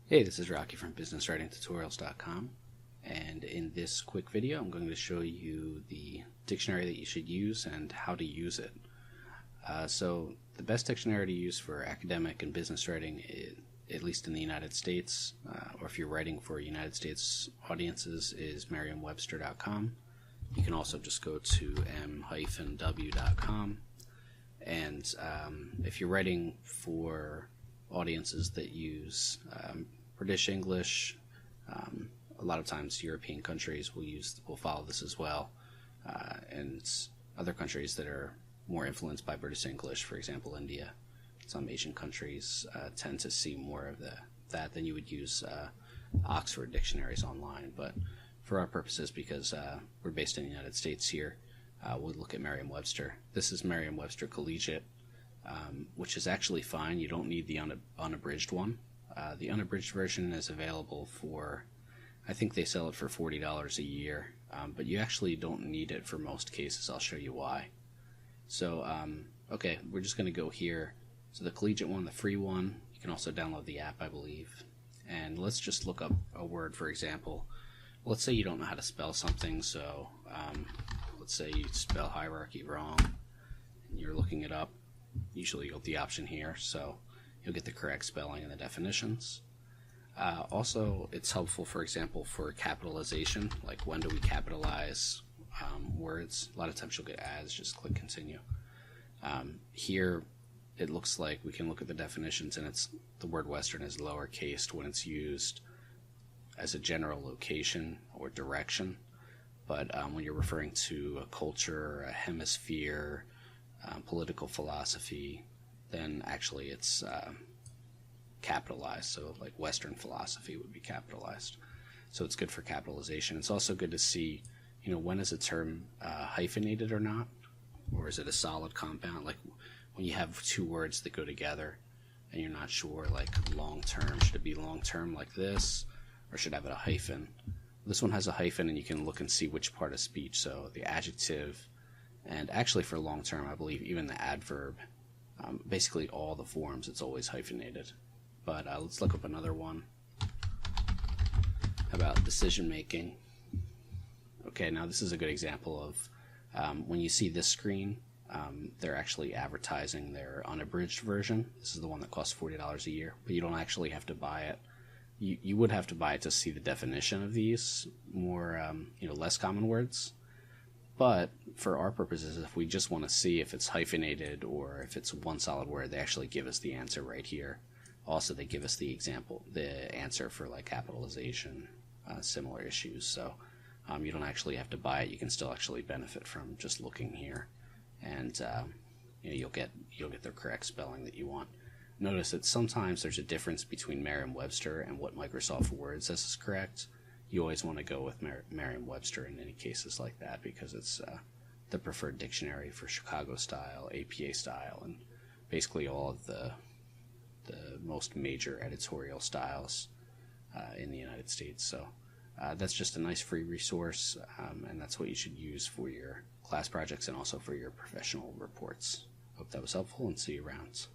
Hey, this is Rocky from BusinessWritingTutorials.com, and in this quick video I'm going to show you the dictionary that you should use and how to use it. So the best dictionary to use for academic and business writing, at least in the United States, or if you're writing for United States audiences, is Merriam-Webster.com. You can also just go to m-w.com, and if you're writing for audiences that use British English, a lot of times European countries will follow this as well, and other countries that are more influenced by British English, for example India, some Asian countries tend to see more of that than you would use Oxford dictionaries online. But for our purposes, because we're based in the United States here, we'll look at Merriam-Webster. This is Merriam-Webster Collegiate, which is actually fine. You don't need the unabridged one. The unabridged version is available for, I think they sell it for $40 a year, but you actually don't need it for most cases. I'll show you why. So, okay, we're just going to go here. So the collegiate one, the free one, you can also download the app, I believe. And let's just look up a word, for example. Let's say you don't know how to spell something, so let's say you spell hierarchy wrong, and you're looking it up. Usually you'll get the option here, so you'll get the correct spelling and the definitions. Also, it's helpful, for example, for capitalization, like when do we capitalize words. A lot of times you'll get ads, just click continue. Here it looks like we can look at the definitions, and the word Western is lowercase when it's used as a general location or direction, but when you're referring to a culture, a hemisphere, political philosophy, then actually it's capitalized. So like Western philosophy would be capitalized. So it's good for capitalization. It's also good to see, when is a term hyphenated or not, or is it a solid compound? Like when you have two words that go together and you're not sure, like long term, should it be long term like this, or should it have a hyphen? This one has a hyphen, and you can look and see which part of speech. So the adjective, and actually for long term, I believe even the adverb, basically all the forms, it's always hyphenated. But let's look up another one about decision making. Okay, now this is a good example of when you see this screen, they're actually advertising their unabridged version. This is the one that costs $40 a year, but you don't actually have to buy it. You would have to buy it to see the definition of these more, less common words. But for our purposes, if we just want to see if it's hyphenated or if it's one solid word, they actually give us the answer right here. Also, they give us the answer for like capitalization, similar issues. So you don't actually have to buy it. You can still actually benefit from just looking here, and you'll get the correct spelling that you want. Notice that sometimes there's a difference between Merriam-Webster and what Microsoft Word says is correct. You always want to go with Merriam-Webster in any cases like that, because it's the preferred dictionary for Chicago style, APA style, and basically all of the most major editorial styles in the United States. So that's just a nice free resource, and that's what you should use for your class projects and also for your professional reports. Hope that was helpful, and see you around.